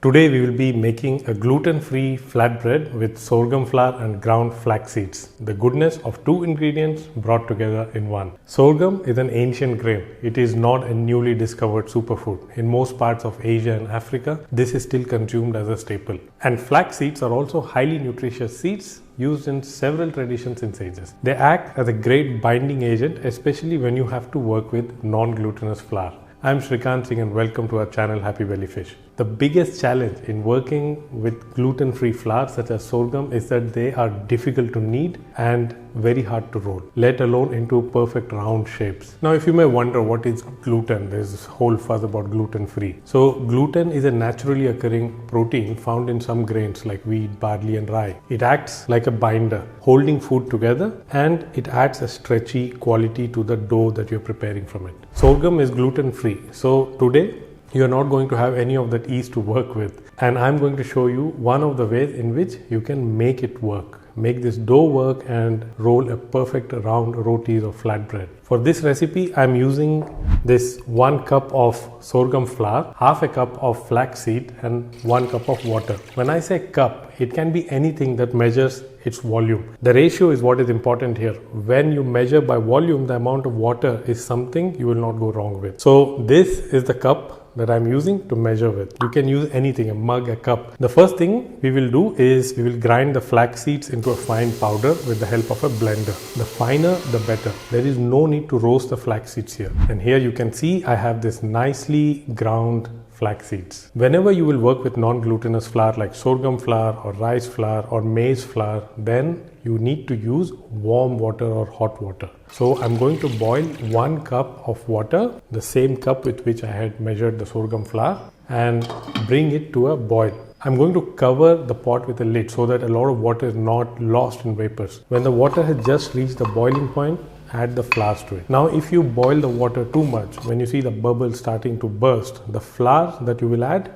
Today we will be making a gluten-free flatbread with sorghum flour and ground flax seeds. The goodness of two ingredients brought together in one. Sorghum is an ancient grain. It is not a newly discovered superfood. In most parts of Asia and Africa, this is still consumed as a staple. And flax seeds are also highly nutritious seeds used in several traditions and sages. They act as a great binding agent, especially when you have to work with non-glutinous flour. I'm Shrikant Singh and welcome to our channel Happy Belly Fish. The biggest challenge in working with gluten-free flour such as sorghum is that they are difficult to knead and very hard to roll, let alone into perfect round shapes. Now if you may wonder what is gluten, there's this whole fuzz about gluten-free. So gluten is a naturally occurring protein found in some grains like wheat, barley and rye. It acts like a binder, holding food together, and it adds a stretchy quality to the dough that you're preparing from it. Sorghum is gluten-free. So today you're not going to have any of that yeast to work with, and I'm going to show you one of the ways in which you can make it work. Make this dough work and roll a perfect round rotis or flatbread. For this recipe, I'm using this 1 cup of sorghum flour, half a cup of flaxseed and 1 cup of water. When I say cup, it can be anything that measures its volume. The ratio is what is important here. When you measure by volume, the amount of water is something you will not go wrong with. So this is the cup that I'm using to measure with. You can use anything, a mug, a cup. The first thing we will do is we will grind the flax seeds into a fine powder with the help of a blender. The finer, the better. There is no need to roast the flax seeds here. And here you can see I have this nicely ground flax seeds. Whenever you will work with non-glutinous flour like sorghum flour or rice flour or maize flour, then you need to use warm water or hot water. So I'm going to boil 1 cup of water, the same cup with which I had measured the sorghum flour, and bring it to a boil. I'm going to cover the pot with a lid so that a lot of water is not lost in vapors. When the water has just reached the boiling point, add the flour to it. Now if you boil the water too much, when you see the bubbles starting to burst, the flour that you will add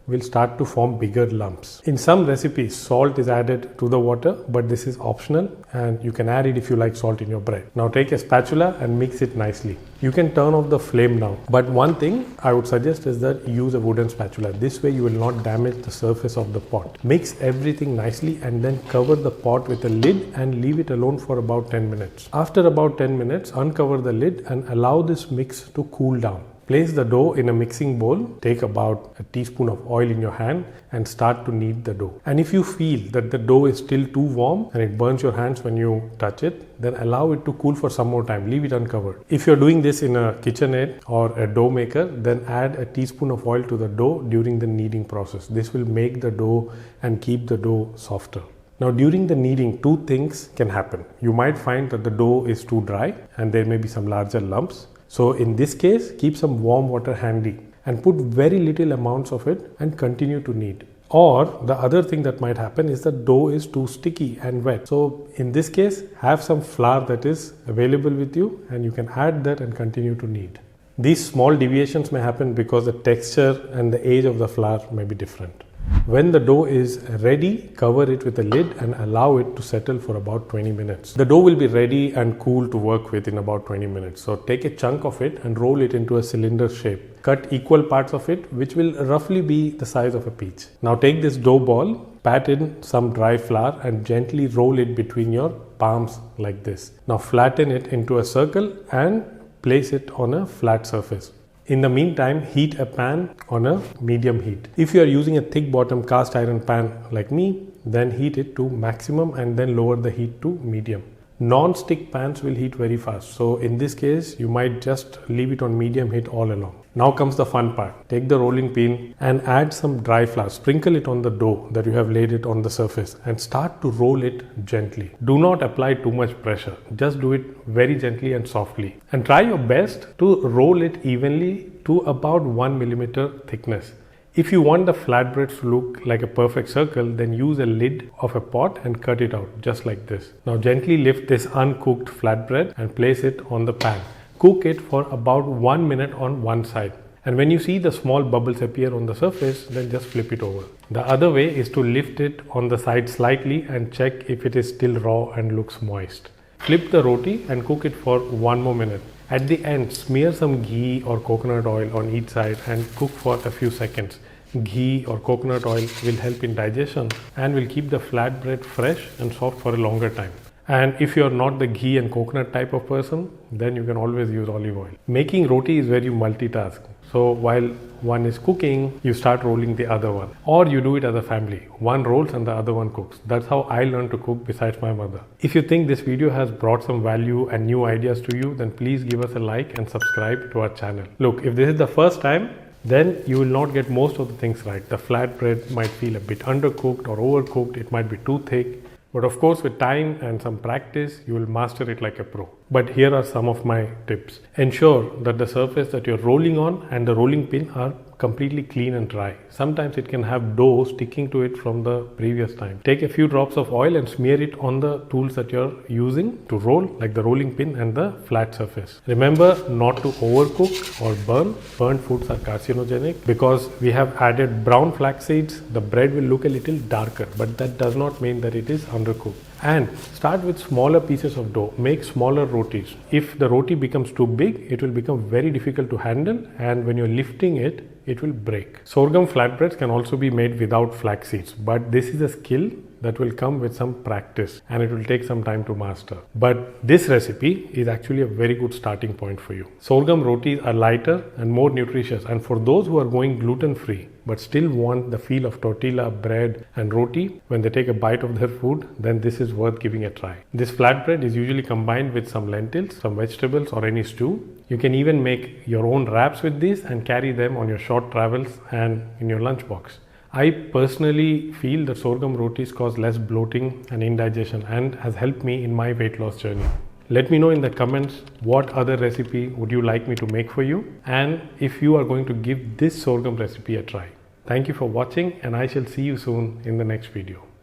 will start to form bigger lumps. In some recipes, salt is added to the water, but this is optional and you can add it if you like salt in your bread. Now take a spatula and mix it nicely. You can turn off the flame now, but one thing I would suggest is that use a wooden spatula. This way you will not damage the surface of the pot. Mix everything nicely and then cover the pot with a lid and leave it alone for about 10 minutes. After about 10 minutes, uncover the lid and allow this mix to cool down. Place the dough in a mixing bowl, take about a teaspoon of oil in your hand and start to knead the dough. And if you feel that the dough is still too warm and it burns your hands when you touch it, then allow it to cool for some more time. Leave it uncovered. If you're doing this in a KitchenAid or a dough maker, then add a teaspoon of oil to the dough during the kneading process. This will make the dough and keep the dough softer. Now during the kneading, two things can happen. You might find that the dough is too dry and there may be some larger lumps. So in this case, keep some warm water handy and put very little amounts of it and continue to knead. Or the other thing that might happen is the dough is too sticky and wet. So in this case, have some flour that is available with you and you can add that and continue to knead. These small deviations may happen because the texture and the age of the flour may be different. When the dough is ready, cover it with a lid and allow it to settle for about 20 minutes. The dough will be ready and cool to work with in about 20 minutes. So take a chunk of it and roll it into a cylinder shape. Cut equal parts of it, which will roughly be the size of a peach. Now take this dough ball, pat in some dry flour and gently roll it between your palms like this. Now flatten it into a circle and place it on a flat surface. In the meantime, heat a pan on a medium heat. If you are using a thick bottom cast iron pan like me, then heat it to maximum and then lower the heat to medium. Non-stick pans will heat very fast. So in this case, you might just leave it on medium heat all along. Now comes the fun part. Take the rolling pin and add some dry flour. Sprinkle it on the dough that you have laid it on the surface and start to roll it gently. Do not apply too much pressure. Just do it very gently and softly. And try your best to roll it evenly to about 1 millimeter thickness. If you want the flatbread to look like a perfect circle, then use a lid of a pot and cut it out just like this. Now gently lift this uncooked flatbread and place it on the pan. Cook it for about 1 minute on one side. And when you see the small bubbles appear on the surface, then just flip it over. The other way is to lift it on the side slightly and check if it is still raw and looks moist. Flip the roti and cook it for 1 more minute. At the end, smear some ghee or coconut oil on each side and cook for a few seconds. ghee or coconut oil will help in digestion and will keep the flatbread fresh and soft for a longer time. And if you're not the ghee and coconut type of person, then you can always use olive oil. Making roti is where you multitask. So while one is cooking, you start rolling the other one. Or you do it as a family. One rolls and the other one cooks. That's how I learned to cook besides my mother. If you think this video has brought some value and new ideas to you, then please give us a like and subscribe to our channel. Look, if this is the first time, then you will not get most of the things right. The flatbread might feel a bit undercooked or overcooked. It might be too thick. But of course, with time and some practice, you will master it like a pro. But here are some of my tips. Ensure that the surface that you're rolling on and the rolling pin are completely clean and dry. Sometimes it can have dough sticking to it from the previous time. Take a few drops of oil and smear it on the tools that you're using to roll, like the rolling pin and the flat surface. Remember not to overcook or burn. Burnt foods are carcinogenic. Because we have added brown flax seeds, the bread will look a little darker, but that does not mean that it is undercooked. And start with smaller pieces of dough. Make smaller rotis. If the roti becomes too big, it will become very difficult to handle, and when you're lifting it, it will break. Sorghum flatbreads can also be made without flax seeds, but this is a skill that will come with some practice and it will take some time to master. But this recipe is actually a very good starting point for you. Sorghum rotis are lighter and more nutritious, and for those who are going gluten-free but still want the feel of tortilla, bread and roti when they take a bite of their food, then this is worth giving a try. This flatbread is usually combined with some lentils, some vegetables or any stew. You can even make your own wraps with this and carry them on your short travels and in your lunchbox. I personally feel that sorghum rotis cause less bloating and indigestion and has helped me in my weight loss journey. Let me know in the comments what other recipe would you like me to make for you, and if you are going to give this sorghum recipe a try. Thank you for watching, and I shall see you soon in the next video.